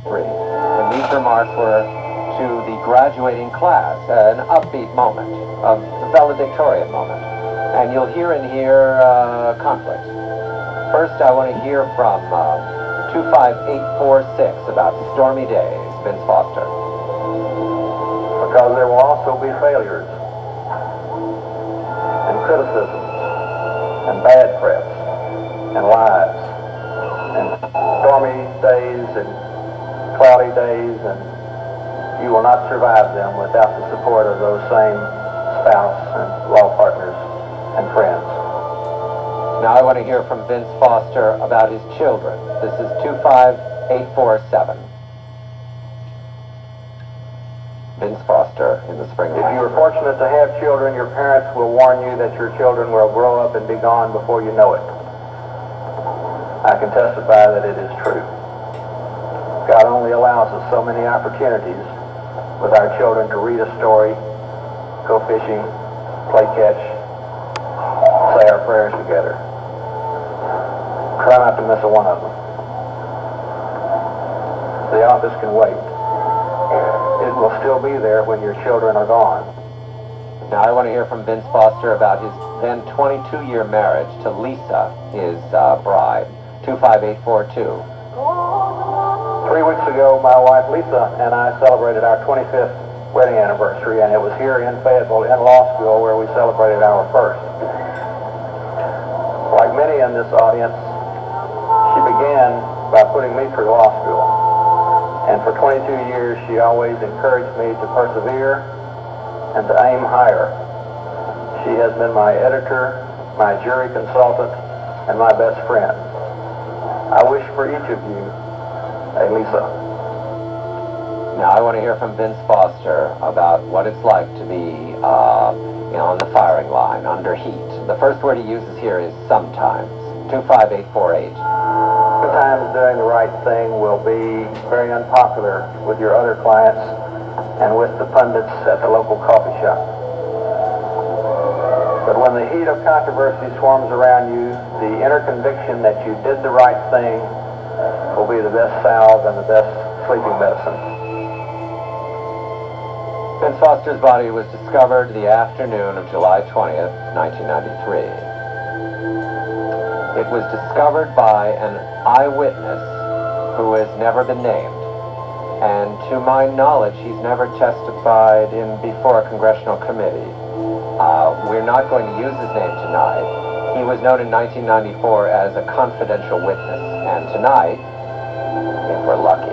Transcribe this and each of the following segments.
And these remarks were to the graduating class, an upbeat moment, a valedictorian moment. And you'll hear in here conflict. First, I want to hear from 25846 about stormy days, Vince Foster. Because there will also be failures, and criticisms, and bad press, and lies, and stormy days, and cloudy days, and you will not survive them without the support of those same spouse and law partners and friends. Now I want to hear from Vince Foster about his children. This is 25847. Vince Foster in the spring of If you are fortunate to have children, your parents will warn you that your children will grow up and be gone before you know it. I can testify that it is true. God only allows us so many opportunities with our children to read a story, go fishing, play catch, say our prayers together. Try not to miss a one of them. The office can wait. It will still be there when your children are gone. Now I want to hear from Vince Foster about his then 22-year marriage to Lisa, his bride. 25842. 3 weeks ago, my wife Lisa and I celebrated our 25th wedding anniversary, and it was here in Fayetteville in law school where we celebrated our first. Like many in this audience, she began by putting me through law school. And for 22 years, she always encouraged me to persevere and to aim higher. She has been my editor, my jury consultant, and my best friend. I wish for each of you a Lisa. Now I want to hear from Vince Foster about what it's like to be on the firing line, under heat. The first word he uses here is sometimes. 25848. Sometimes doing the right thing will be very unpopular with your other clients and with the pundits at the local coffee shop. But when the heat of controversy swarms around you, the inner conviction that you did the right thing will be the best salve and the best sleeping medicine. Vince Foster's body was discovered the afternoon of July 20th, 1993. It was discovered by an eyewitness who has never been named. And to my knowledge, he's never testified before a congressional committee. We're not going to use his name tonight. He was known in 1994 as a confidential witness. And tonight, if we're lucky,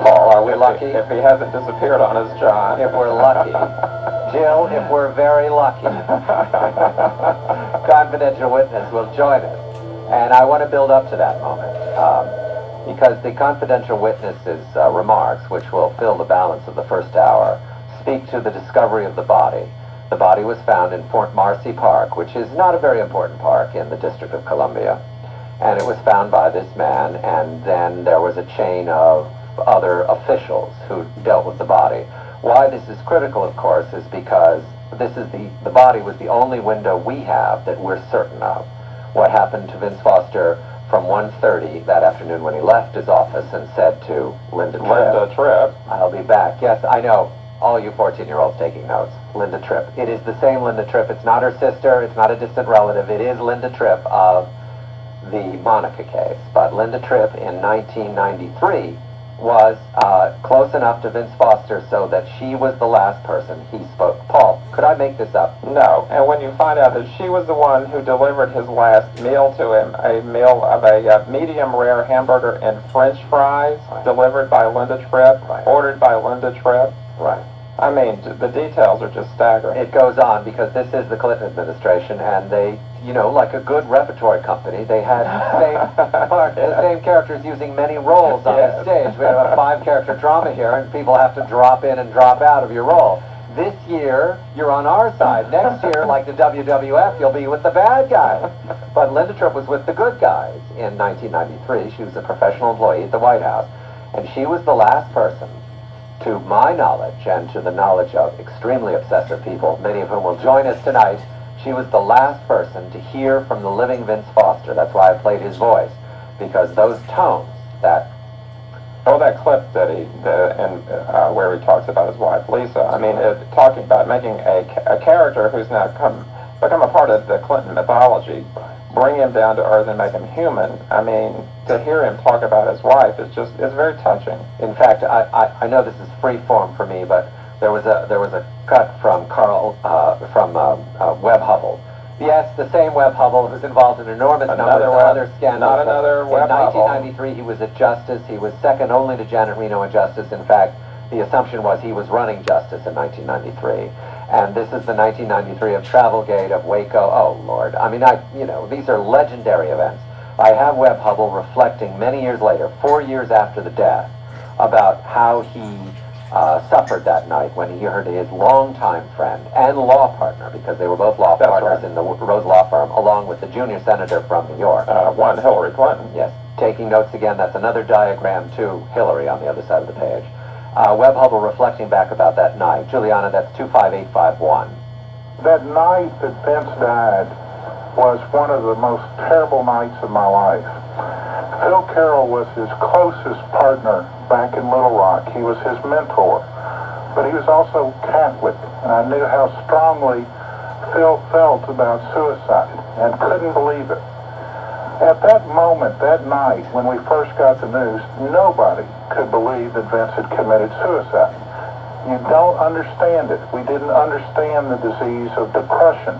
Paul, are we lucky? If he hasn't disappeared on his job. If we're lucky. Jill, if we're very lucky, confidential witness will join us. And I want to build up to that moment because the confidential witness's remarks, which will fill the balance of the first hour, speak to the discovery of the body. The body was found in Fort Marcy Park, which is not a very important park in the District of Columbia. And it was found by this man, and then there was a chain of other officials who dealt with the body. Why this is critical, of course, is because this is the body was the only window we have that we're certain of. What happened to Vince Foster from 1:30 that afternoon when he left his office and said to Linda Tripp, I'll be back. Yes, I know, all you 14-year-olds taking notes. Linda Tripp. It is the same Linda Tripp. It's not her sister. It's not a distant relative. It is Linda Tripp of the Monica case. But Linda Tripp in 1993 was close enough to Vince Foster so that she was the last person he spoke. Paul, could I make this up? No. And when you find out that she was the one who delivered his last meal to him, a meal of a medium rare hamburger and French fries, delivered by Linda Tripp, ordered by Linda Tripp. Right. I mean, the details are just staggering. It goes on because this is the Clinton administration, and they, like a good repertory company, they had the same characters using many roles on the stage. We have a 5-character drama here, and people have to drop in and drop out of your role. This year, you're on our side. Next year, like the WWF, you'll be with the bad guys. But Linda Tripp was with the good guys in 1993. She was a professional employee at the White House, and she was the last person, to my knowledge and to the knowledge of extremely obsessive people, many of whom will join us tonight, she was the last person to hear from the living Vince Foster. That's why I played his voice, because those tones, that that clip that where he talks about his wife Lisa. I mean, talking about making a character who's now become a part of the Clinton mythology, bring him down to earth and make him human. I mean, to hear him talk about his wife is very touching. In fact, I know this is free form for me, but there was a cut from Webb Hubbell. Yes, the same Webb Hubbell who's involved in enormous numbers of other scandals. Not another Webb Hubbell. In 1993, he was at Justice. He was second only to Janet Reno in Justice. In fact, the assumption was he was running Justice in 1993. And this is the 1993 of Travelgate, of Waco. Oh, Lord. I mean, these are legendary events. I have Webb Hubbell reflecting many years later, 4 years after the death, about how he suffered that night when he heard his longtime friend and law partner, because they were both law partners in the Rose Law Firm, along with the junior senator from New York. One Hillary Clinton. Yes. Taking notes again, that's another diagram to Hillary on the other side of the page. Webb Hubbell reflecting back about that night. Juliana, that's 25851. That night that Vince died was one of the most terrible nights of my life. Phil Carroll was his closest partner back in Little Rock. He was his mentor, but he was also Catholic, and I knew how strongly Phil felt about suicide and couldn't believe it. At that moment, that night, when we first got the news, nobody could believe that Vince had committed suicide. You don't understand it. We didn't understand the disease of depression.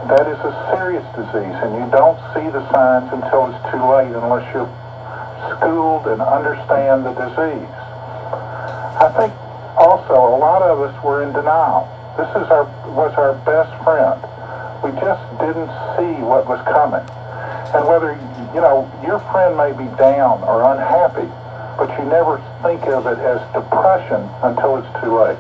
That is a serious disease, and you don't see the signs until it's too late unless you're schooled and understand the disease. I think also a lot of us were in denial. This was our best friend. We just didn't see what was coming. And whether, your friend may be down or unhappy, but you never think of it as depression until it's too late.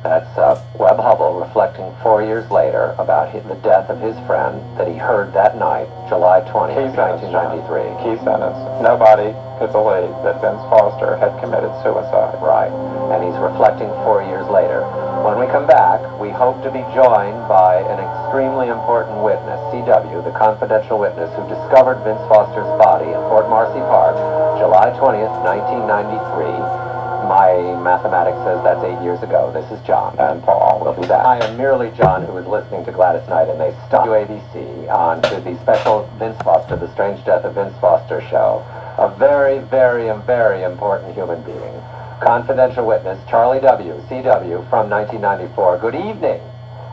That's Webb Hubbell reflecting 4 years later about the death of his friend that he heard that night, July 20th, 1993. Key sentence. Nobody could believe that Vince Foster had committed suicide. Right. And he's reflecting 4 years later. When we come back, we hope to be joined by an extremely important witness, C.W., the confidential witness who discovered Vince Foster's body in Fort Marcy Park, July 20th, 1993. My mathematics says that's 8 years ago. This is John. And Paul. We'll be back. I am merely John, who was listening to Gladys Knight, and they stopped WABC on to the special Vince Foster, The Strange Death of Vince Foster show. A very, very, very important human being. Confidential witness, Charlie W., CW, from 1994. Good evening.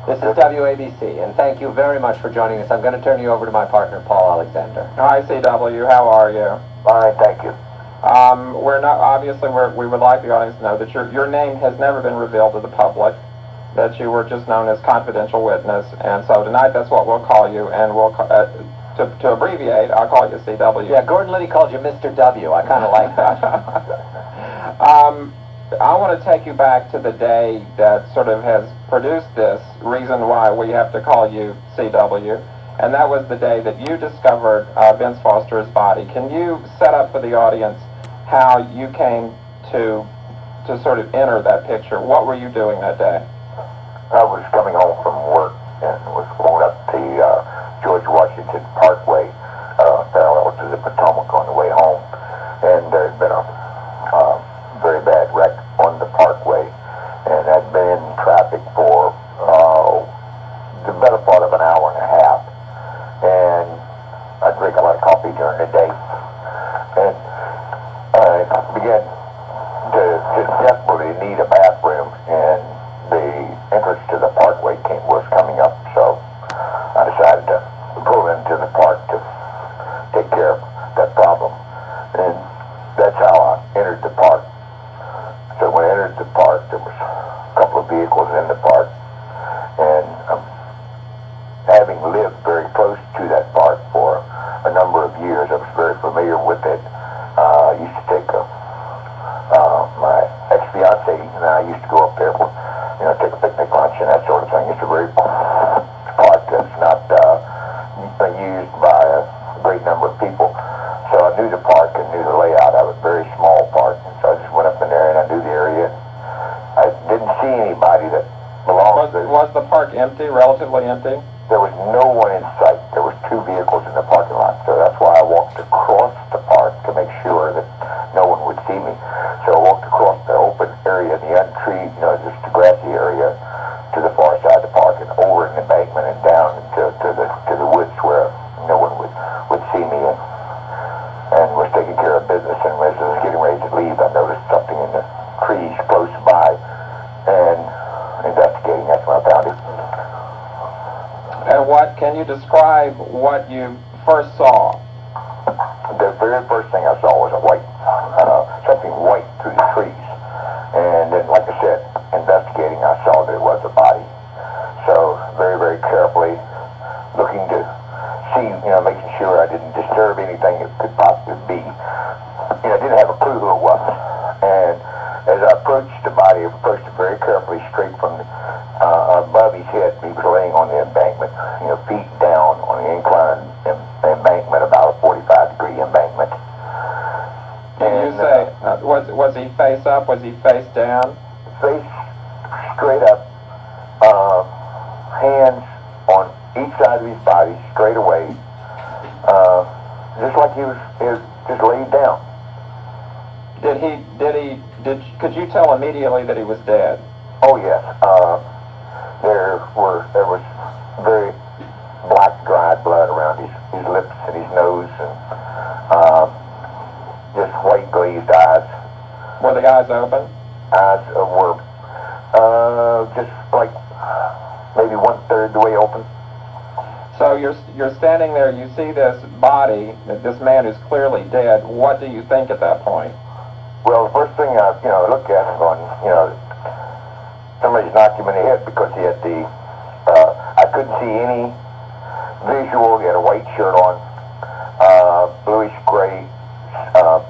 This is WABC, and thank you very much for joining us. I'm going to turn you over to my partner, Paul Alexander. Hi, CW. How are you? Fine, thank you. We would like the audience to know that your name has never been revealed to the public, that you were just known as confidential witness, and so tonight that's what we'll call you, and we'll, to abbreviate, I'll call you CW. Yeah, Gordon Liddy called you Mr. W. I kind of like that. I want to take you back to the day that sort of has produced this reason why we have to call you CW. And that was the day that you discovered Vince Foster's body. Can you set up for the audience how you came to sort of enter that picture? What were you doing that day? I was coming home from work and was going up the George Washington Parkway, parallel to the Potomac on the way home. And there had been a very bad wreck on the parkway, and had been in traffic for the better part of an hour and a half. And I drink a lot of coffee during the day. And I began to desperately need a bathroom, and the entrance to the parkway was coming up, so I decided to pull into the park to take care of that problem. And that's how I entered the park. So when I entered the park, there was a couple of vehicles in the park, and having lived very close to that park for a number of years, I was very familiar with it. I used to take my ex-fiance and I used to go up there for, take a picnic lunch and that sort of thing. It's a very park that's not used by a great number of people. So I knew the park and knew the layout of it. Very small park, and so I just went up in there and I knew the area. I didn't see anybody that belonged to. Was the park empty, relatively empty? There was no one in sight. There was two vehicles in the parking lot, so that's why I walked across the park to make sure that no one would see me. So I walked across the open area, the untreed, just the grassy area, to the far side of the park and over an embankment and down to the woods where no one would see me, and was taking care of business. And as I was getting ready to leave, I noticed something in the trees close by, and investigating, that's when I found it. And can you describe what you first saw? The very first thing I saw was something white through the trees. And then, like I said, investigating, I saw that it was a body. So, very, very carefully looking to see, making sure I didn't disturb anything it could possibly be. I didn't have a clue who it was. And as I approached the body, I approached it very carefully, straight from above his head. He was laying on the embankment, feet down on the inclined embankment, about a 45-degree embankment. Did you say, was he face up? Was he face down? Face straight up, hands on each side of his body, straight away, just like he was just laid down. Could you tell immediately that he was dead? Oh yes. There was very black, dried blood around his lips and his nose, and just white glazed eyes. Were the eyes open? Eyes were just like maybe 1/3 the way open. So you're standing there, you see this body, this man who's clearly dead. What do you think at that point? Well, the first thing I look at is somebody's knocked him in the head, because he had I couldn't see any visual. He had a white shirt on, bluish gray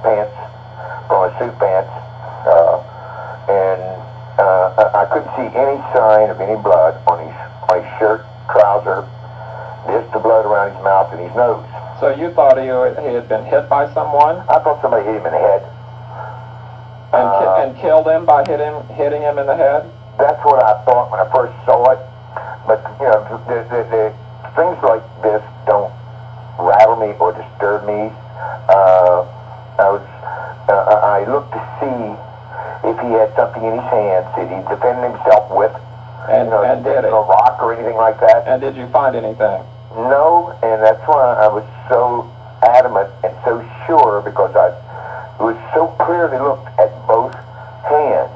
pants, from his suit pants, and I couldn't see any sign of any blood on his shirt, trouser, just the blood around his mouth and his nose. So you thought he had been hit by someone? I thought somebody hit him in the head. And killed him by hitting him in the head? That's what I thought when I first saw it. But, the things like this don't rattle me or disturb me. I looked to see if he had something in his hands that he defended himself with. And did it? A rock or anything like that. And did you find anything? No, and that's why I was so adamant and so sure, because it was so clearly looked at both hands.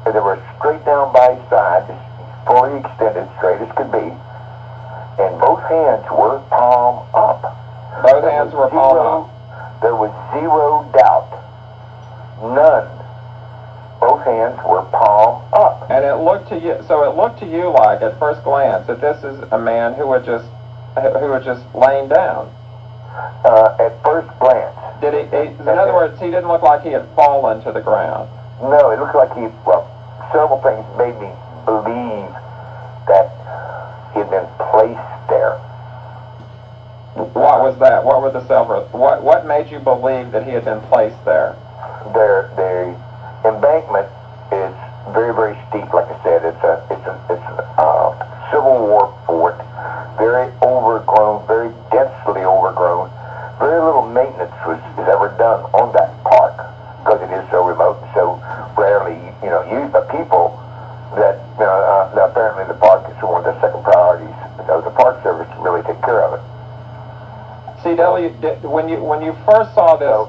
They were straight down by his side, just fully extended, straight as could be, and both hands were palm up. Both hands were palm up. There was zero doubt, none. Both hands were palm up. And it looked to you like, at first glance, that this is a man who had just lain down. At first glance. In other words, he didn't look like he had fallen to the ground. No, it looked like several things made me believe that he had been placed there. What was that? What were the several? What made you believe that he had been placed there? The embankment is very, very steep. Like I said, it's a Civil War fort, very overgrown, very densely overgrown. Very little maintenance is ever done on that park, because it is so remote and so rarely, used by people that, apparently the park is one of the second priorities. The Park Service can really take care of it. C.W., when you first saw this,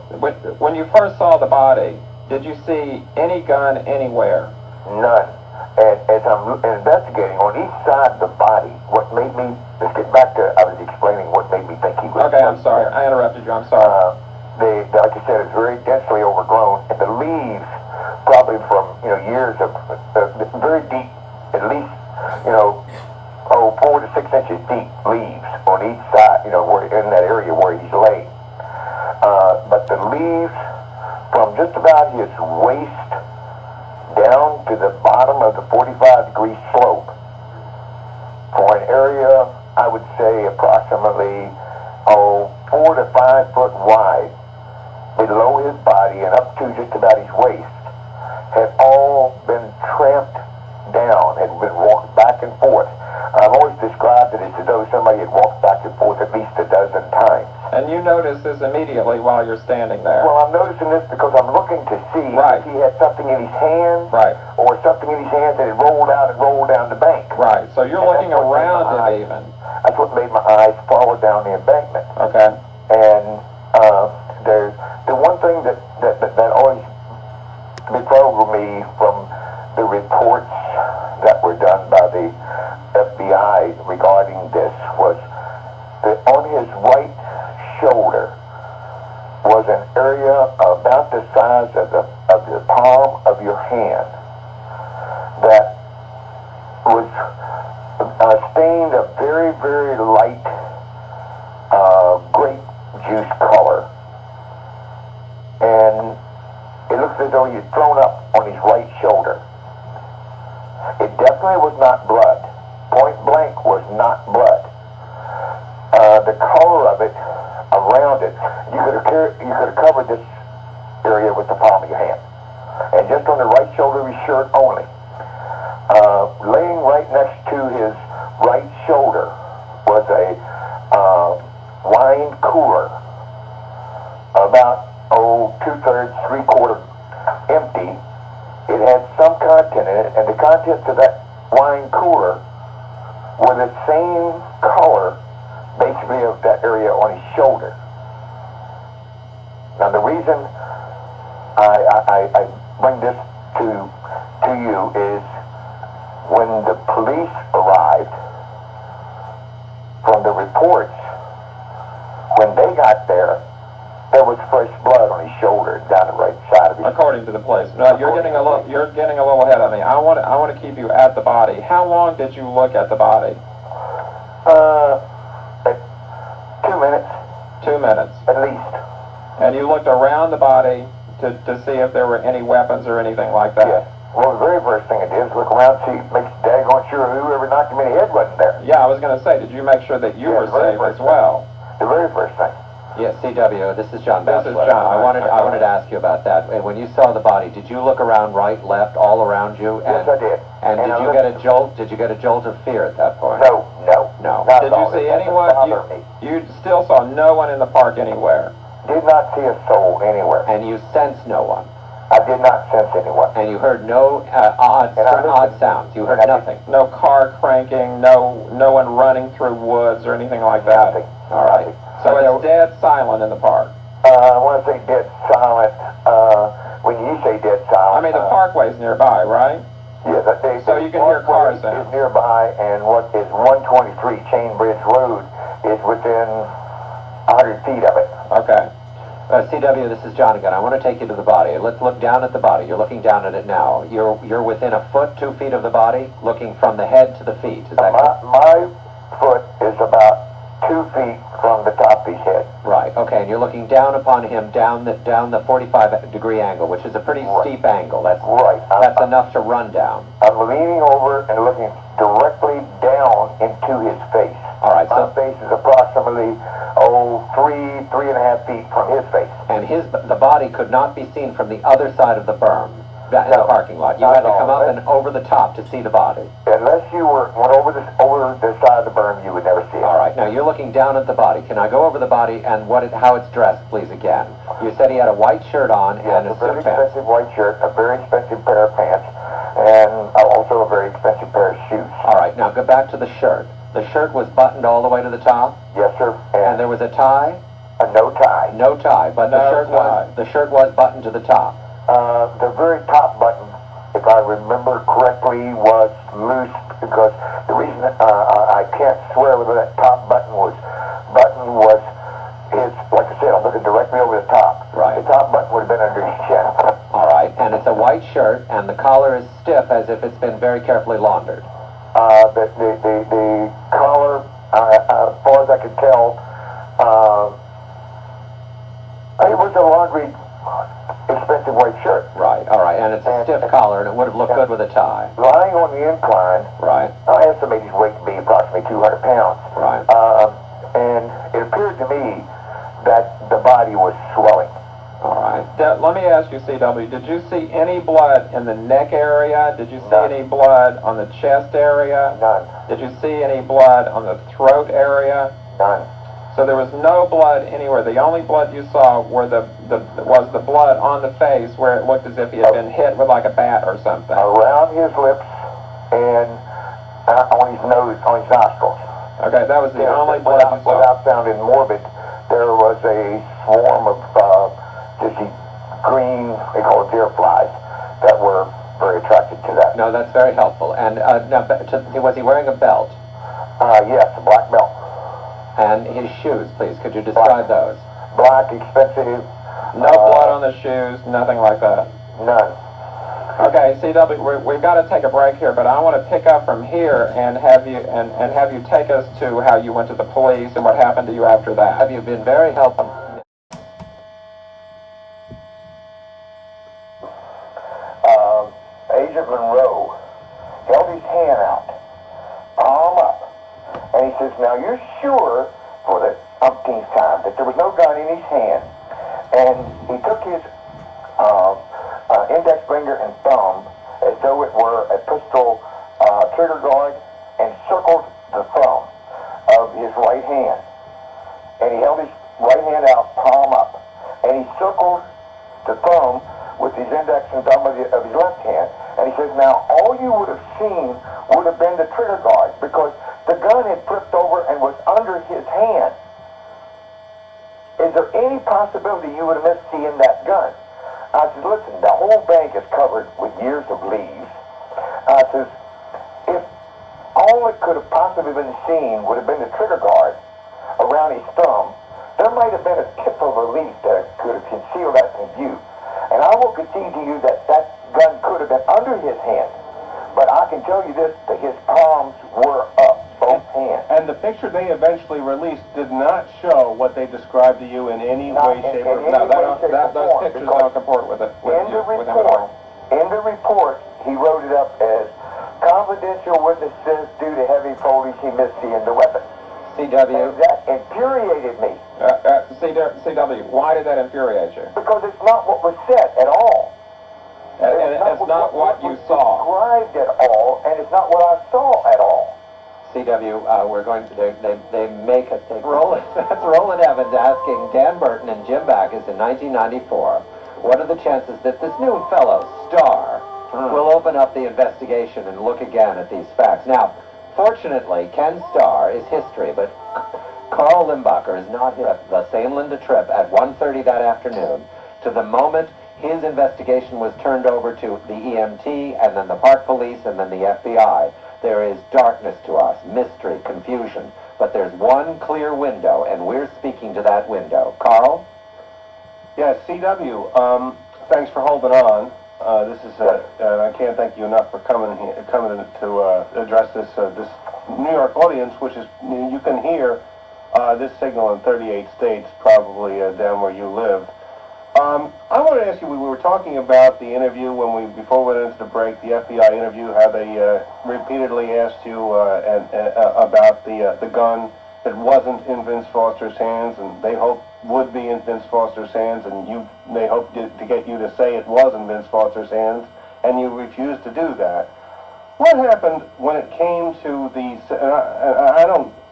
when you first saw the body, did you see any gun anywhere? None. And as I'm investigating on each side of the body, what made me, let's get back to, I was explaining what made me think he was. Okay, I'm sorry. I interrupted you. I'm sorry. Like I said, it's very densely overgrown, and the leaves, probably from, years of very deep, at least, 4 to 6 inches deep leaves on each side, where in that area where he's laid. But the leaves from just about his waist down to the bottom of the 45-degree slope, for an area, I would say approximately 4 to 5 foot wide, below his body and up to just about his waist, had all been tramped down, had been walked back and forth. I've always described it as though somebody had walked back and forth at least a dozen times. And you notice this immediately while you're standing there? Well, I'm noticing this because I'm looking to see Right. if he had something in his hand, Right. or something in his hand that had rolled out and rolled down the bank. Right. So you're And looking that's what made around my him eyes- even. That's what made my eyes follow down the embankment. Okay. And the one thing that always befuddled me from the reports that were done by the FBI regarding this was that on his right shoulder was an area about the size of the palm of your hand that was stained a very, very light grape juice color. And it looks as though he'd thrown up on his right shoulder. It definitely was not blood. Point blank was not blood. The color of it, around it, you could have covered this area with the palm of your hand. And just on the right shoulder of his shirt only. Laying right next to his right shoulder was a wine cooler, about, 2/3, 3/4 empty. It had some content in it, and the contents of that wine cooler were the same color, basically, of that area on his shoulder. Now, the reason I bring this to you is when the police arrived, from the reports, when they got there was fresh blood on his shoulder down the right side of his. According to the police. No, you're getting a little ahead of me. I want to keep you at the body. How long did you look at the body? 2 minutes. 2 minutes. At least. And you looked around the body to see if there were any weapons or anything like that? Yes. Well, the very first thing I did is look around, see, make daggone sure whoever knocked him in the head wasn't there. Yeah, I was going to say, did you make sure that you were safe as well? The very first thing. Yes, CW, this is John This is Bassler. John. I wanted to ask you about that. And when you saw the body, did you look around right, left, all around you? Yes, I did. And did you get a jolt? Did you get a jolt of fear at that point? No. No. Not Did at all. you see It doesn't anyone? bother me. You still saw no one in the park anywhere? Did not see a soul anywhere. And you sensed no one? I did not sense anyone. And you heard no odd sounds? You heard nothing? No car cranking, no one running through woods or anything like that? Nothing. All right. So it's dead silent in the park? I want to say dead silent. When you say dead silent... I mean, the parkway's nearby, right? Yes, So you can hear cars then? is nearby, and what is 123 Chain Bridge Road is within 100 feet of it. Okay. CW, this is John again. I want to take you to the body. Let's look down at the body. You're looking down at it now. You're within a foot, 2 feet of the body, looking from the head to the feet. Is that correct? My foot is about 2 feet from the top of his head. Right. Okay. And you're looking down upon him down the 45-degree angle, which is a pretty steep angle. That's enough to run down. I'm leaning over and looking directly down into his face. All right. My face is approximately 3.5 feet from his face. And the body could not be seen from the other side of the berm, in the parking lot. You had to come up and over the top to see the body. Unless you went over the side of the berm, you would never see it. All right. Now you're looking down at the body. Can I go over the body and how it's dressed, please, again? You said he had a white shirt on and a a very suit pants. expensive white shirt, a very expensive pair of pants, and also a very expensive pair of shoes. All right. Now go back to the shirt. The shirt was buttoned all the way to the top, Yes, sir. and there was a tie. No tie. No tie, but the shirt was buttoned to the top. The very top button, if I remember correctly, was loose because the reason I can't swear whether that top button was his, like I said, I'm looking directly over the top. Right. The top button would have been under his chin. All right, and it's a white shirt, and the collar is stiff as if it's been very carefully laundered. The collar, as far as I could tell, it was a laundry expensive white shirt. Right, all right, and it's a stiff collar, and it would have looked good with a tie. Lying on the incline, Right, I estimate his weight to be approximately 200 pounds. right. And it appeared to me that the body was swelling. All right. Let me ask you, CW, did you see any blood in the neck area? Did you see None. any blood on the chest area? None. Did you see any blood on the throat area? None. So there was no blood anywhere. The only blood you saw was the blood on the face where it looked as if he had been hit with like a bat or something. Around his lips and on his nose, on his nostrils. Okay, that was the only blood you saw. Without sounding morbid, there was a swarm of just these green, they call it deer flies, that were very attracted to that. No, that's very helpful. And now, was he wearing a belt? Yes, a black belt. And his shoes, please, could you describe those? Black, expensive. No blood on the shoes, nothing like that. None. Okay, CW, we've got to take a break here, but I want to pick up from here and have you take us to how you went to the police and what happened to you after that. Have you been very helpful? Agent Monroe held his hand out, palm up, and he says, "Now you're sure," for the umpteenth time, "that there was no gun in his hand?" And he took his index finger and thumb as though it were a pistol trigger guard and circled the thumb of his right hand. And he held his right hand out, palm up, and he circled the thumb with his index and thumb of his left hand. And he says, "Now, all you would have seen would have been the trigger guard because the gun had flipped over and was under his hand. Is there any possibility you would have missed seeing that gun?" I said, "Listen, the whole bank is covered with years of leaves." I says, "If all it could have possibly been seen would have been the trigger guard around his thumb, there might have been a tip of a leaf that could have concealed that from view. And I will concede to you that that gun could have been under his hand. But I can tell you this, that his palms were up, both hands." And the picture they eventually released did not show what they described to you in any way, shape, or form. Those pictures don't comport with it. In the report, he wrote it up as confidential witnesses due to heavy foliage he missed seeing the weapon. CW. And that infuriated me. CW, why did that infuriate you? Because it's not what was said at all. And it's not what you saw. Described at all, and it's not what I saw at all. CW, we're going to, they make it, that's Roland Evans asking Dan Burton and Jim Backus in 1994, what are the chances that this new fellow, Starr, will open up the investigation and look again at these facts? Now, fortunately, Ken Starr is history, but Carl Limbacher is not hit the St. Linda trip at 1:30 that afternoon to the moment his investigation was turned over to the EMT and then the Park Police and then the FBI. There is darkness to us, mystery, confusion, but there's one clear window, and we're speaking to that window. Carl? Yes, CW, thanks for holding on. This is, I can't thank you enough for coming to address this New York audience, which is, you can hear this signal in 38 states, probably down where you live. I want to ask you, we were talking about the interview before we went into the break, the FBI interview, how they repeatedly asked you about the gun that wasn't in Vince Foster's hands, and they hoped would be in Vince Foster's hands, and they hoped to get you to say it was in Vince Foster's hands, and you refused to do that. What happened when it came to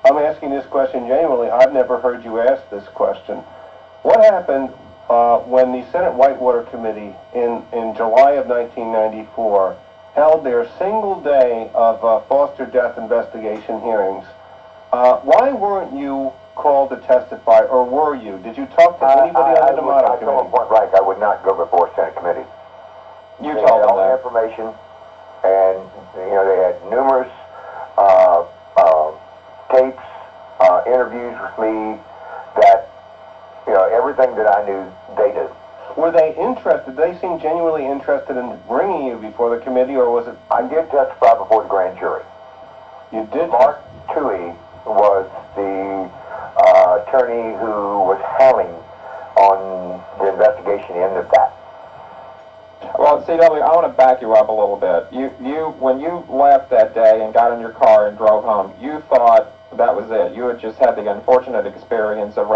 I'm asking this question genuinely. I've never heard you ask this question. What happened when the Senate Whitewater Committee in July of 1994 held their single day of Foster death investigation hearings? Why weren't you called to testify, or were you? Did you talk to anybody on the D'Amato Committee? I told them point blank I would not go before a Senate committee. You told them all the that. information, and they had numerous tapes, interviews with me that everything that I knew they did. Were they interested? They seemed genuinely interested in bringing you before the committee, or was it? I did testify before the grand jury. You did. Mark Toohey was the attorney who was handling on the investigation end of that. Well, CW, I want to back you up a little bit. When you left that day and got in your car and drove home, you thought that was it. You had just had the unfortunate experience of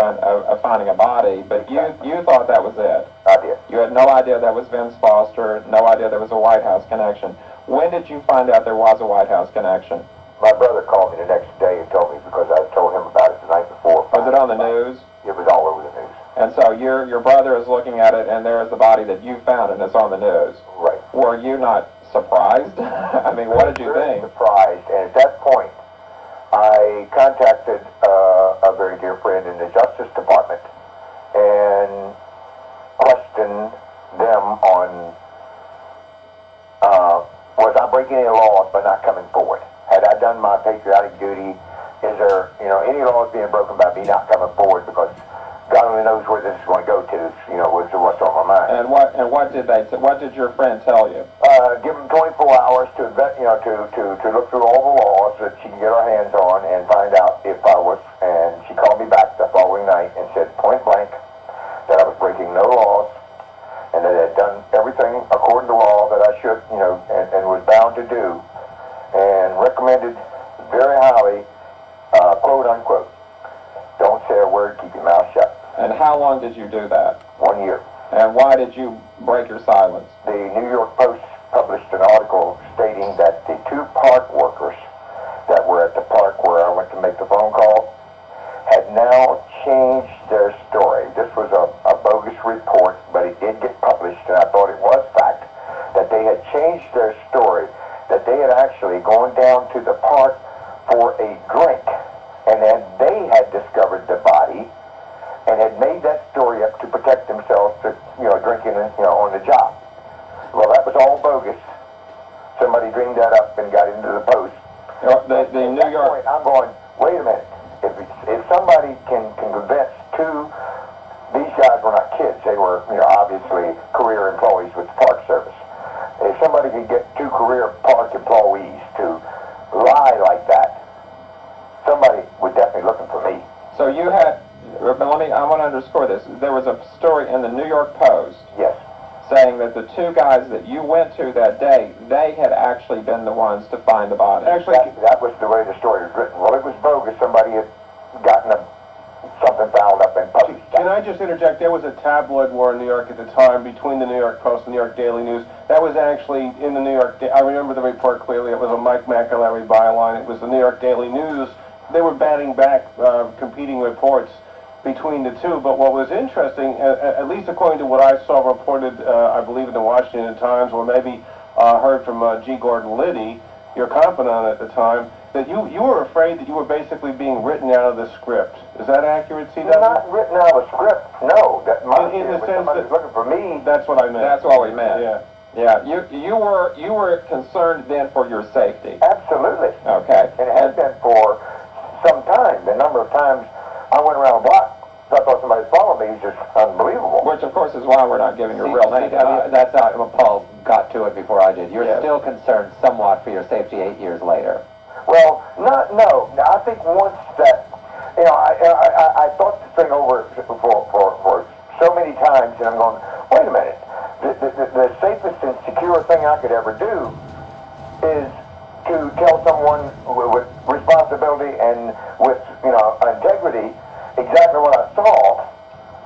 finding a body, but you thought that was it. I did. You had no idea that was Vince Foster, no idea there was a White House connection. When did you find out there was a White House connection? My brother called me the next day and told me, because I told him about it the night before. Was it on the news? It was all over the news. And so your brother is looking at it, and there is the body that you found, and it's on the news. Right. Were you not surprised? I mean, what did you Very think? surprised, and at that point, I contacted a very dear friend in the Justice Department and questioned them on, was I breaking any laws by not coming forward? Had I done my patriotic duty? Is there, any laws being broken by me not coming forward? Because God only knows where this is going to go to, what's on my mind. And what did they say? What did your friend tell you? Give them 24 hours to to look through all the laws that she can get her hands on and find out if I was. And she called me back the following night and said point blank that I was breaking no laws and that I had done everything according to law that I should, and was bound to do, and recommended very highly, quote unquote, don't say a word, keep your mouth shut. And how long did you do that? 1 year. And why did you break your silence? The New York Post published an article stating that the 2 park workers that were at the park where I went to make the phone call had now changed their story. This was a bogus report, but it did get published, and I thought it was fact, that they had changed their story, that they had actually gone down to the park for a drink, and then they had discovered the body and had made that story up to protect themselves to, drinking, on the job. Well, that was all bogus. Somebody dreamed that up and got into the Post. The New York... Point, I'm going, wait a minute. If somebody can convince 2, these guys were not kids. They were, obviously career employees with the Park Service. If somebody could get 2 career park employees to lie like that, somebody was definitely looking for me. So you had... I want to underscore this. There was a story in the New York Post... Yes. ...saying that the 2 guys that you went to that day, they had actually been the ones to find the body. Actually, that was the way the story was written. Well, it was bogus. Somebody had gotten something fouled up and published. can I just interject? There was a tabloid war in New York at the time between the New York Post and the New York Daily News. That was actually in the New York... I remember the report clearly. It was a Mike McAlery byline. It was the New York Daily News. They were batting back competing reports between the 2, but what was interesting, at least according to what I saw reported, I believe in the Washington Times, or maybe heard from G. Gordon Liddy, your confidant at the time, that you were afraid that you were basically being written out of the script. Is that accurate, C.W.? Not written out of a script, no. That my in the sense that looking for me. That's what I meant. That's what we meant. Yeah. Yeah, you were concerned then for your safety. Absolutely. Okay. And it has been for some time. The number of times I went around the block, I thought somebody followed me, is just unbelievable. Which, of course, is why we're not giving your real name. That's how Paul got to it before I did. You're Yes. still concerned somewhat for your safety 8 years later. Well, no. I think once that, I thought this thing over for so many times, and I'm going, wait a minute. The safest and secure thing I could ever do is to tell someone with responsibility and with, integrity exactly what I saw,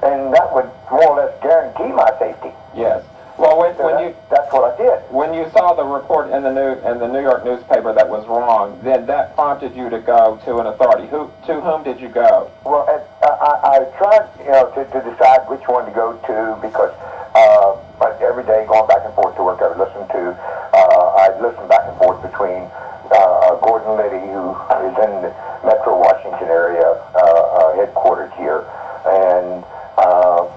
and that would more or less guarantee my safety. Yes. Well, that's what I did. when you saw the report in the New York newspaper that was wrong, then that prompted you to go to an authority. To whom did you go? Well, I tried, to decide which one to go to because every day going back and forth to work, I would I'd listen back and forth between Gordon Liddy, who is in the Metro Washington area, headquartered here, and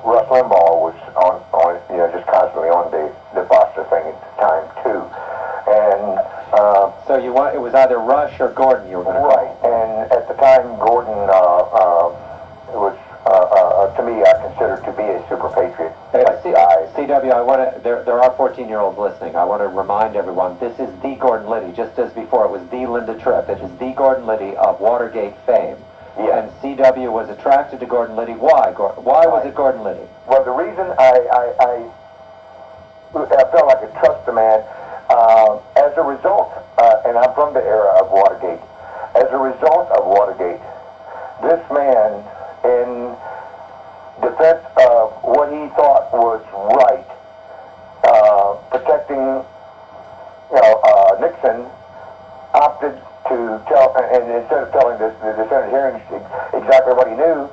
Rush Limbaugh was on just constantly on the Foster thing at the time too, and So it was either Rush or Gordon you were going to call. right. And at the time, Gordon was to me I considered to be a super patriot. CW, there are 14-year-olds listening. I want to remind everyone, this is the Gordon Liddy, just as before it was the Linda Tripp. It is the Gordon Liddy of Watergate fame. Yeah. And CW was attracted to Gordon Liddy. Why? Why was it Gordon Liddy? Well, the reason I felt like I trust the man, as a result, and I'm from the era of Watergate, as a result of Watergate, this man, in defense of what he thought was right, protecting, Nixon, opted to tell, and instead of telling the Senate hearings exactly what he knew,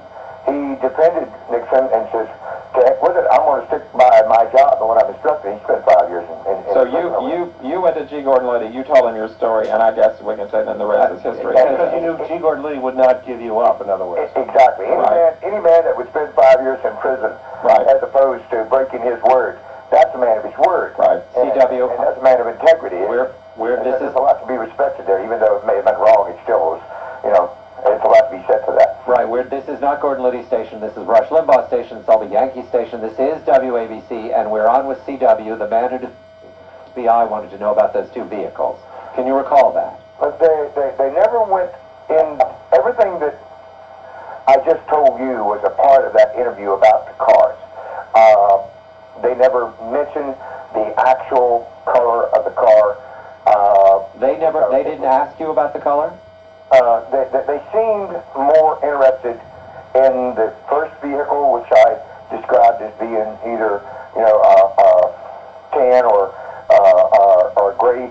he defended Nixon and says, to heck with it, I'm going to stick by my job and what I'm instructed. He spent 5 years in So you went to G. Gordon Liddy, you told him your story, and I guess we can say then the rest is history. Because you knew G. Gordon Liddy would not give you up, in other words. Exactly. Any man that would spend 5 years in prison, as opposed to breaking his word, that's a man of his word. Right. CW. And that's a man of integrity. There's a lot to be respected there, even though it may have been wrong. It still was, it's a lot to be said for that. Right, this is not Gordon Liddy Station, this is Rush Limbaugh Station, it's all the Yankee Station, this is WABC, and we're on with CW, the man who the FBI wanted to know about those two vehicles. Can you recall that? But they never went in, everything that I just told you was a part of that interview about the cars. They never mentioned the actual color of the car. They didn't ask you about the color? They seemed more interested in the first vehicle, which I described as being either, tan or gray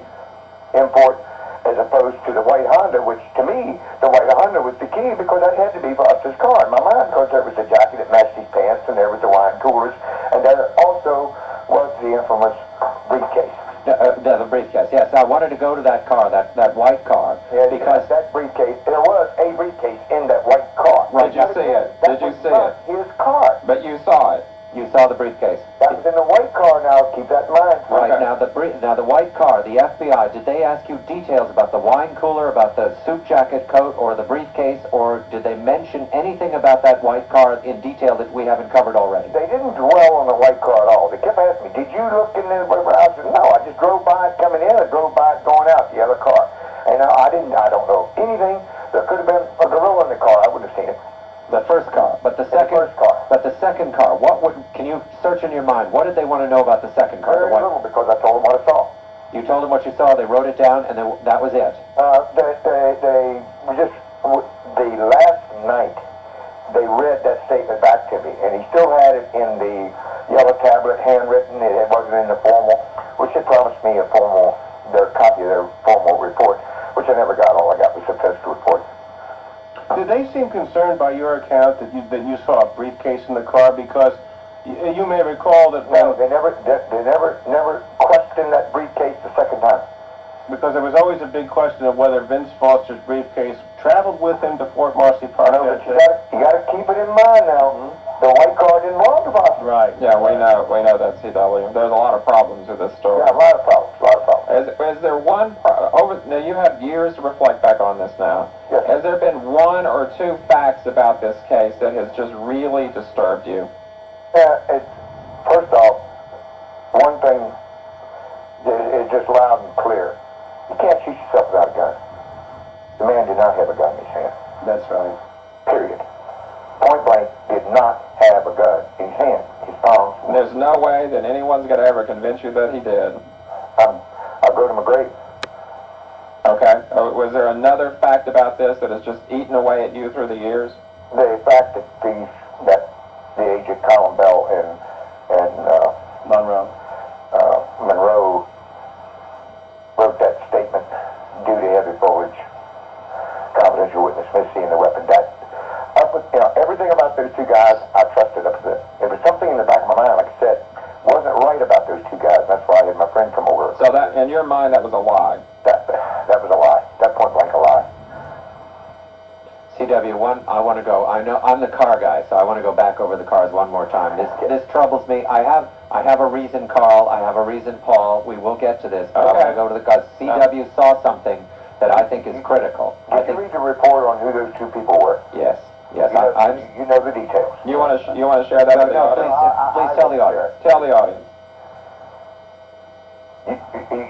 import, as opposed to the white Honda, which to me, the white Honda was the key because that had to be Buster's car in my mind, because there was a jacket that matched his pants, and there was the wine coolers, and there also was the infamous briefcase. The briefcase, yes. I wanted to go to that car, that white car, because that briefcase, there was a briefcase in that white car. Right. Did you see it? Did you see it? His car. But you saw it. You saw the briefcase. That was in the white car. Now keep that in mind. Right. Okay. Now the white car, the FBI, did they ask you details about the wine cooler, about the suit jacket coat, or the briefcase, or did they mention anything about that white car in detail that we haven't covered already? They didn't dwell on the white car at all. They kept asking me, "Did you look in the I said, "No, I just drove by it coming in. I drove by it going out the other car." And I don't know anything. There could have been a gorilla in the car. I wouldn't have seen it. The first car, but the second car. Can you search in your mind? What did they want to know about the second car? Very little, because I told them what I saw. You told them what you saw. They wrote it down, and then that was it. They just the last night they read that statement back to me, and he still had it in the yellow tablet, handwritten. It wasn't in the formal, which they promised me their copy of their formal report, which I never got. All I got was a test report. Did they seem concerned by your account that you saw a briefcase in the car? Because you may recall that No, they never questioned that briefcase the second time. because there was always a big question of whether Vince Foster's briefcase traveled with him to Fort Marcy Park. No, but you got to keep it in mind now. The white car didn't belong to Foster. Right. Yeah, we know that, CW. There's a lot of problems with this story. Yeah, a lot of problems. Is there one, now you have years to reflect back on this now. Yes. Has there been one or two facts about this case that has just really disturbed you? First off, one thing is just loud and clear. You can't shoot yourself without a gun. The man did not have a gun in his hand. That's right. Period. Point blank did not have a gun in his hand. His palms. There's no way that anyone's going to ever convince you that he did. I'll go to my grave. Okay. Was there another fact about this that has just eaten away at you through the years? The fact that the agent Colin Bell and Monroe wrote that statement due to heavy foliage, confidential witness missing the weapon. Everything about those two guys, I trusted up to this. There was something in the back of my mind, like I said, wasn't right about those two guys. That's why I had my friend come over. So that, in your mind, that was a lie? That was a lie. That point blank a lie. CW1, I want to go. I know I'm the car guy, so I want to go back over the cars one more time. This troubles me. I have a reason, Carl. I have a reason, Paul. We will get to this, but I want to go to the cars. CW saw something that I think is critical. Did you read the report on who those two people were? Yes. Yes. You know the details. You want to share that with the audience? Please tell the audience. Tell the audience.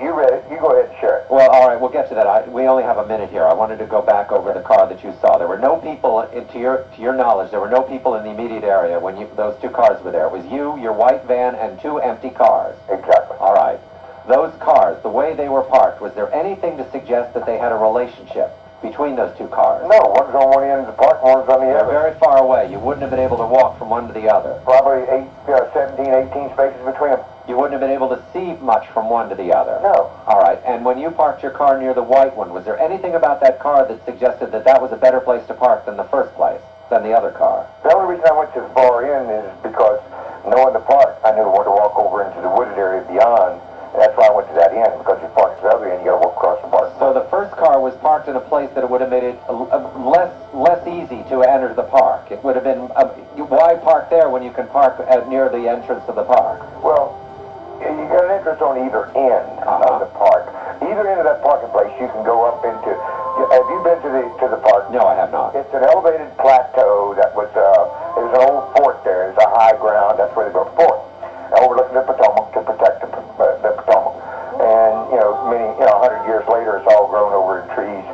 You read it. You go ahead and share it. Well, all right, we'll get to that. We only have a minute here. I wanted to go back over the car that you saw. There were no people, to your knowledge, there were no people in the immediate area when those two cars were there. It was you, your white van, and two empty cars. Exactly. All right. Those cars, the way they were parked, was there anything to suggest that they had a relationship between those two cars? No, one's on one end of the park, one's on the They're other. very far away. You wouldn't have been able to walk from one to the other. Probably 17, 18 spaces between them. You wouldn't have been able to see much from one to the other. No. All right. And when you parked your car near the white one, was there anything about that car that suggested that that was a better place to park than the first place? than the other car? The only reason I went to the far end is because knowing the park, I knew I wanted to walk over into the wooded area beyond. That's why I went to that end, because you park at the other end, you got to walk across the park. So the first car was parked in a place that it would have made it less easy to enter the park. It would have been, why park there when you can park near the entrance of the park? Well, you got an entrance on either end of the park. Either end of that parking place, you can go up into. Have you been to the park? No, I have not. It's an elevated plateau that was. There's an old fort there. There's a high ground. That's where they built the fort, overlooking the Potomac to protect the Potomac. And 100 years later, it's all grown over in trees.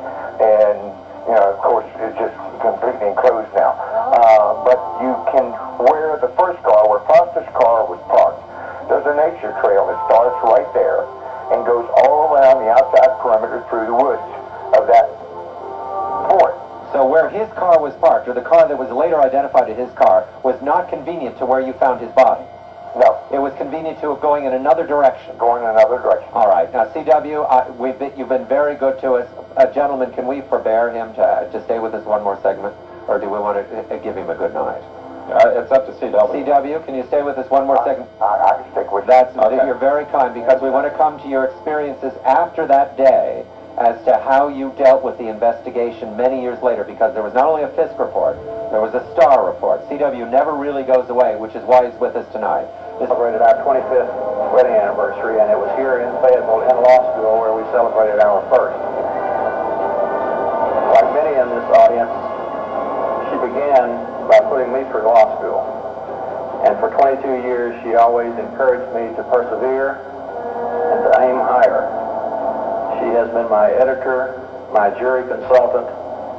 And of course, it's just completely enclosed now. But you can, where the first car, where Foster's car was parked, there's a nature trail that starts right there and goes all around the outside perimeter through the woods of that fort. So where his car was parked, or the car that was later identified as his car, was not convenient to where you found his body? No. It was convenient to going in another direction? Going in another direction. All right. Now, CW, you've been very good to us. Gentlemen, can we forbear him to stay with us one more segment? Or do we want to give him a good night? It's up to CW. CW, can you stay with us one more second? I can stick with That's Okay. You're very kind, because we want to come to your experiences after that day as to how you dealt with the investigation many years later, because there was not only a Fisk report, there was a Starr report. CW never really goes away, which is why he's with us tonight. We celebrated our 25th wedding anniversary, and it was here in Fayetteville in law school where we celebrated our first. Like many in this audience, she began by putting me through law school. And for 22 years, she always encouraged me to persevere and to aim higher. She has been my editor, my jury consultant,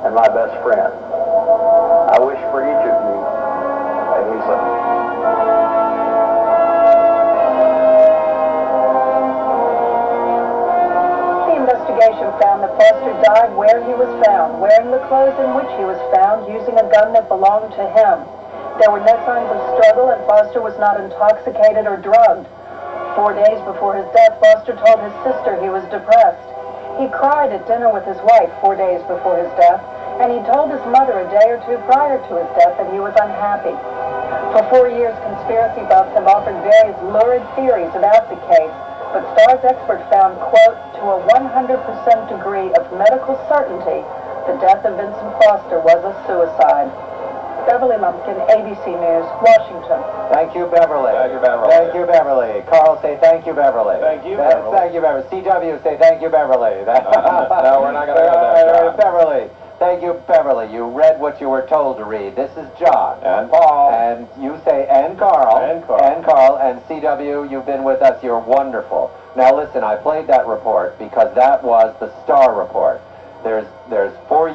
and my best friend. I wish for each of you a Lisa. The investigation found that Foster died where he was found, wearing the clothes in which he was found, using a gun that belonged to him. There were no signs of struggle, and Foster was not intoxicated or drugged. 4 days before his death, Foster told his sister he was depressed. He cried at dinner with his wife 4 days before his death, and he told his mother a day or two prior to his death that he was unhappy. For 4 years, conspiracy buffs have offered various lurid theories about the case, but Starr's expert found, quote, to a 100% degree of medical certainty, the death of Vincent Foster was a suicide. Beverly Lumpkin, ABC News, Washington. Thank you, Beverly. Thank you, Beverly. Thank you, Beverly. Carl, say thank you, Beverly. Thank you, Beverly. Thank you, Beverly. CW, say thank you, Beverly. No, we're not going to go there, John. Beverly. Thank you, Beverly. You read what you were told to read. This is John. And Paul. And you say, and Carl. And Carl. And Carl. And CW, you've been with us. You're wonderful. Now listen, I played that report because that was the Starr report. There's 3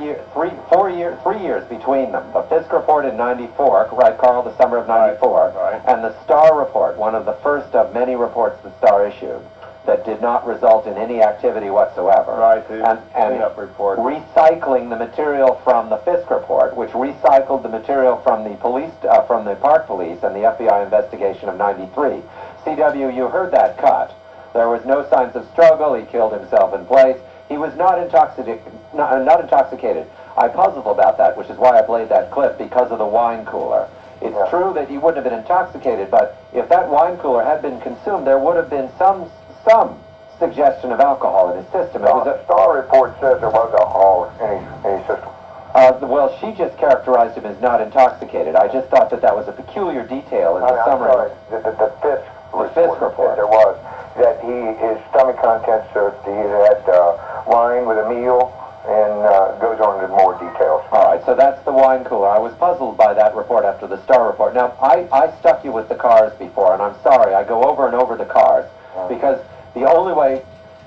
years between them. The Fisk report in '94, right, Carl, the summer of '94, Right. and the Starr report, one of the first of many reports that Starr issued that did not result in any activity whatsoever. Right, the and cleanup report. recycling the material from the Fisk report, which recycled the material from the police, from the Park Police and the FBI investigation of '93. CW, you heard that cut. There was no signs of struggle. He killed himself in place. He was not intoxicated. I puzzled about that, which is why I played that clip, because of the wine cooler. It's true that he wouldn't have been intoxicated, but if that wine cooler had been consumed, there would have been some suggestion of alcohol in his system. It was The Starr report says there was alcohol in his system. well, she just characterized him as not intoxicated. I just thought that was a peculiar detail in the I'm summary. sorry, the Fisk report. There was that his stomach contents, he had wine with a meal, and goes on into more details. All right, so that's the wine cooler. I was puzzled by that report after the Starr report. Now, I stuck you with the cars before, and I'm sorry. I go over and over the cars, because the only way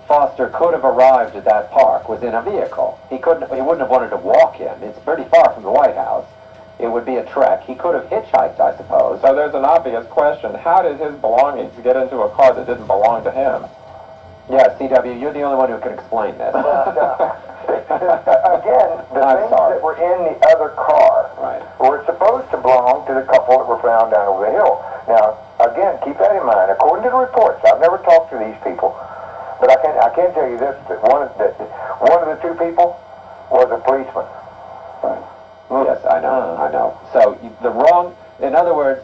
Foster could have arrived at that park was in a vehicle. He wouldn't have wanted to walk in. It's pretty far from the White House. It would be a trek. He could have hitchhiked, I suppose. So there's an obvious question. How did his belongings get into a car that didn't belong to him? Yeah, CW, you're the only one who can explain this. Again, the I'm things sorry. that were in the other car Right. were supposed to belong to the couple that were found down over the hill. Now, again, keep that in mind. According to the reports, I've never talked to these people, but I can tell you this: that one of the two people was a policeman. Right. Yes, I know. So the wrong, in other words,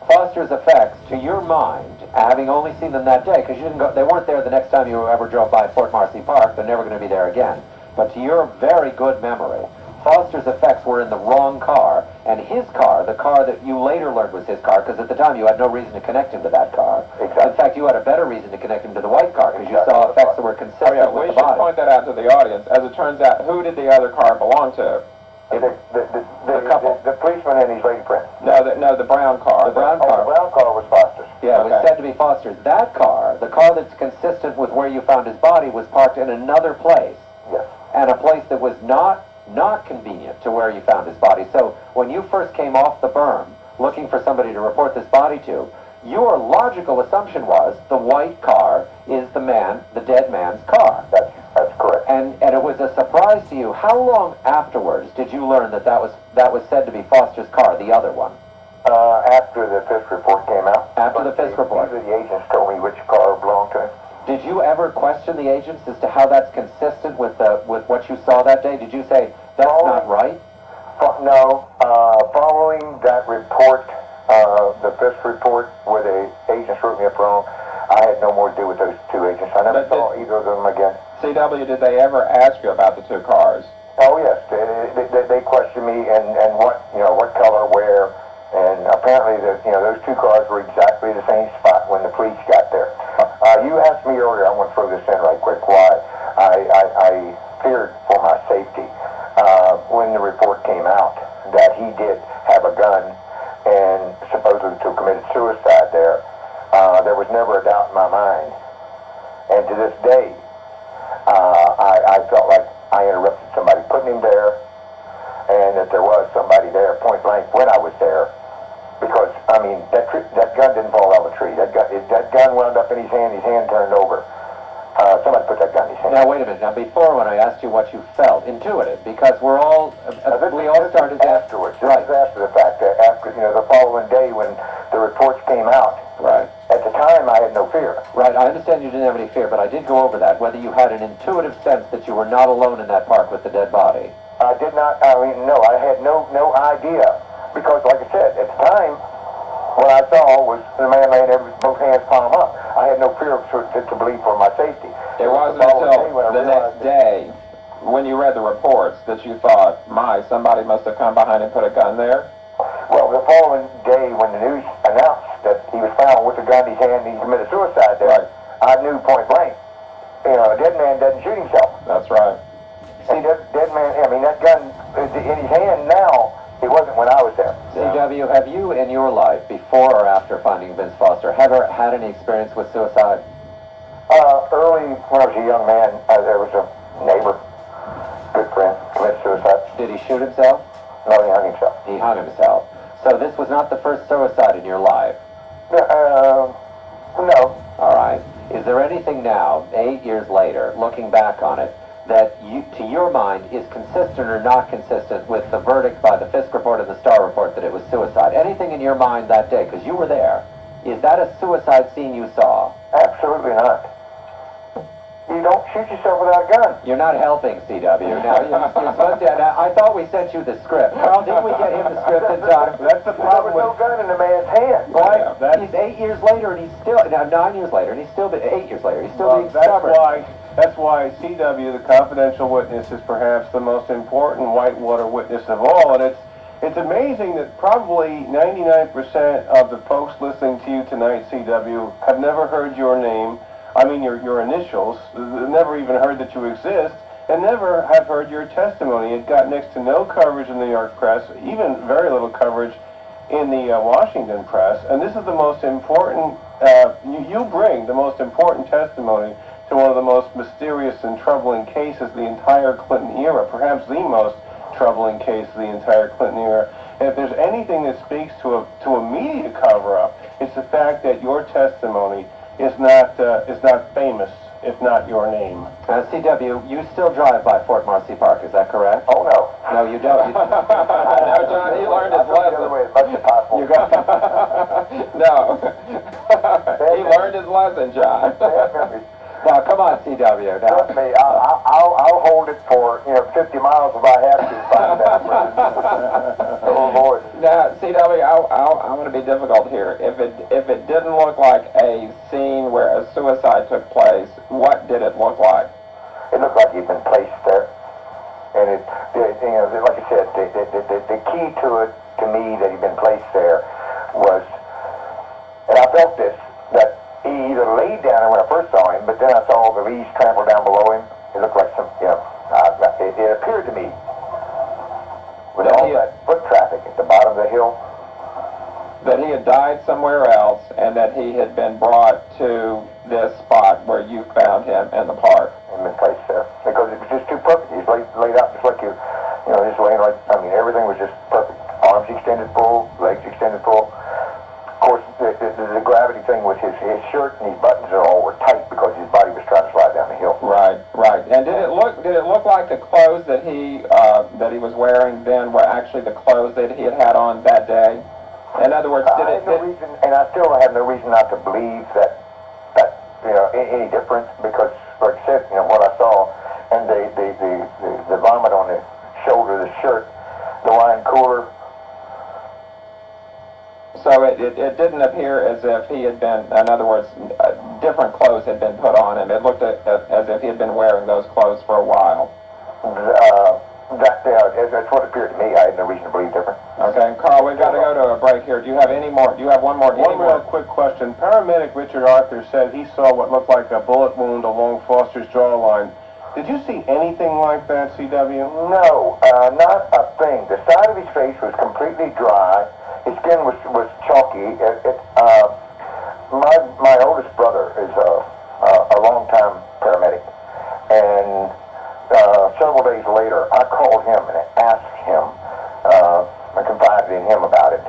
Foster's effects to your mind, having only seen them that day, because you didn't go, they weren't there the next time you ever drove by Fort Marcy Park. They're never going to be there again. But to your very good memory, Foster's effects were in the wrong car, and his car, the car that you later learned was his car, because at the time you had no reason to connect him to that car. Exactly. In fact, you had a better reason to connect him to the white car, because you saw effects that were consistent We with the should body. point that out to the audience. As it turns out, who did the other car belong to? The policeman and his lady friend. No, the brown car. The brown Oh, car. the brown car was Foster's. Yeah, it was Okay. said to be Foster's. That car, the car that's consistent with where you found his body, was parked in another place, Yes. and a place that was not convenient to where you found his body. So when you first came off the berm looking for somebody to report this body to, your logical assumption was the white car is the dead man's car. That's correct. And it was a surprise to you. How long afterwards did you learn that was said to be Foster's car, the other one? After the Fisk report came out. After the Fisk report. Usually the agents told me which car belonged to him. Did you ever question the agents as to how that's consistent with what you saw that day? Did you say, that's not right? No. Following that report, the Fisk report, where the agents wrote me up wrong, I had no more to do with those two agents. I never saw either of them again. CW, did they ever ask you about the two cars? Oh yes, they questioned me and what color, where, and apparently those two cars were exactly the same spot when the police got there. You asked me earlier, I want to throw this in right quick, why I feared for my safety when the report came out that he did have a gun and supposedly to have committed suicide there. There was never a doubt in my mind. And to this day, I felt like I interrupted somebody putting him there, and that there was somebody there point blank when I was there. Because, I mean, that gun didn't fall out of a tree. That gun wound up in his hand turned over. Somebody put that gun in his hand. Now, wait a minute. Now, before when I asked you what you felt, intuitive, because we all started afterwards. Right. This is after the fact. After, the following day when the reports came out. Right. At the time, I had no fear. Right, I understand you didn't have any fear, but I did go over that, whether you had an intuitive sense that you were not alone in that park with the dead body. I did not, no, I had no idea. Because, like I said, at the time, what I saw was the man laying there with both hands palm up. I had no fear to believe for my safety. It wasn't until the next day, when you read the reports, that you thought, somebody must have come behind and put a gun there? Well, the following day, when the news announced that he was found with a gun in his hand and he committed suicide there, I knew point blank, a dead man doesn't shoot himself. That's right. See, dead man, that gun in his hand now, it wasn't when I was there. CW, have you in your life, before or after finding Vince Foster, ever had any experience with suicide? Early, when I was a young man, there was a neighbor, good friend, committed suicide. Did he shoot himself? No, he hung himself. He hung himself. So this was not the first suicide in your life? No. All right. Is there anything now, 8 years later, looking back on it, that to your mind is consistent or not consistent with the verdict by the Fisk report and the Star report that it was suicide? Anything in your mind that day, because you were there, is that a suicide scene you saw? Absolutely not. You don't shoot yourself without a gun. You're not helping, CW. Now, you're supposed to, now, I thought we sent you the script. Carl, didn't we get him the script in time? That's the There problem was no gun in the man's hand. Right? Yeah, He's 8 years later, and he's still, now 9 years later, and he's still, 8 years later, he's still being stubborn. That's why CW, the confidential witness, is perhaps the most important whitewater witness of all. And it's amazing that probably 99% of the folks listening to you tonight, CW, have never heard your name. I mean, your initials, never even heard that you exist, and never have heard your testimony. It got next to no coverage in the New York press, even very little coverage in the Washington press. And this is the most important, you bring the most important testimony to one of the most mysterious and troubling cases of the entire Clinton era, perhaps the most troubling case of the entire Clinton era. And if there's anything that speaks to a media cover-up, it's the fact that your testimony is not famous, if not your name. CW, you still drive by Fort Marcy Park, is that correct? Oh, no. No, you don't. No, John, he learned his The other lesson. way as much as possible. You got, No. He learned his lesson, John. Bad memories. Now, come on, CW. Now. Trust me, I'll hold it for 50 miles if I have to find that person. Oh Lord. Now, CW, I'm going to be difficult here. If it didn't look like a scene where a suicide took place, what did it look like? It looked like he'd been placed there, and like I said, the key to it, to me, that he'd been placed there was, and I felt this, that he either laid down there when I first saw him, but then I saw the leaves trample down below him. It looked like some, it appeared to me, with all that foot traffic at the bottom of the hill, that he had died somewhere else and that he had been brought to this spot where you found him in the park. and been placed there, because it was just too perfect. He's laid out just like just laying right, everything was just perfect. Arms extended full, legs extended full. Of course, the gravity thing was his shirt and his buttons all were tight because his body was trying to slide down the hill. Right. And did it look like the clothes that he was wearing then were actually the clothes that he had on that day? In other words, and I still have no reason not to believe that any difference, because, like I said, what I saw, and the vomit on the shoulder of the shirt, the wine cooler. So it didn't appear as if he had been, in other words, different clothes had been put on him. It looked as if he had been wearing those clothes for a while. That's what it appeared to me. I had no reason to believe different. Okay, Carl, we've got to go to a break here. Do you have any more? Do you have one more? One more quick question. Paramedic Richard Arthur said he saw what looked like a bullet wound along Foster's jawline. Did you see anything like that, CW? No, not a thing. The side of his face was completely dry. His skin was chalky. My oldest brother is a long-time paramedic, and several days later, I called him and asked him. I confided in him about it,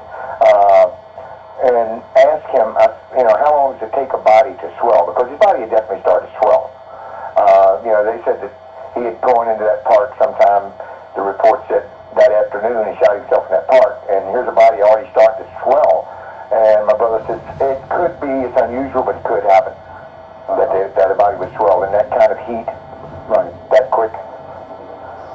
and asked him, how long does it take a body to swell? Because his body had definitely started to swell. They said that he had gone into that park sometime. The report said that afternoon he shot himself in that park, and here's a body already starting to swell. And my brother said, it could be, it's unusual, but it could happen. That a body would swell in that kind of heat, Right. that quick.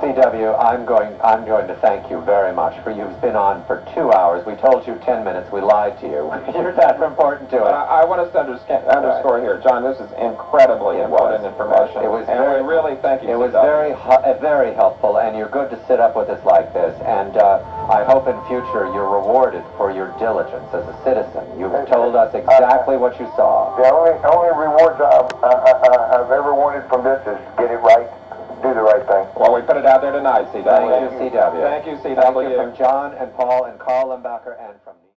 CW, I'm going to thank you very much for you've been on for 2 hours. We told you 10 minutes. We lied to you. You're that important to us. I want us to underscore here, John. This is incredibly important information. It was and very, we really thank you. It was CW. very helpful, and you're good to sit up with us like this. And I hope in future you're rewarded for your diligence as a citizen. You've told us exactly what you saw. The only rewards I've ever wanted from this is get it right, do the right thing. Well, we put it out there tonight, CW. Thank you, CW. Thank you, CW. Thank you from John and Paul and Carl Limbacher and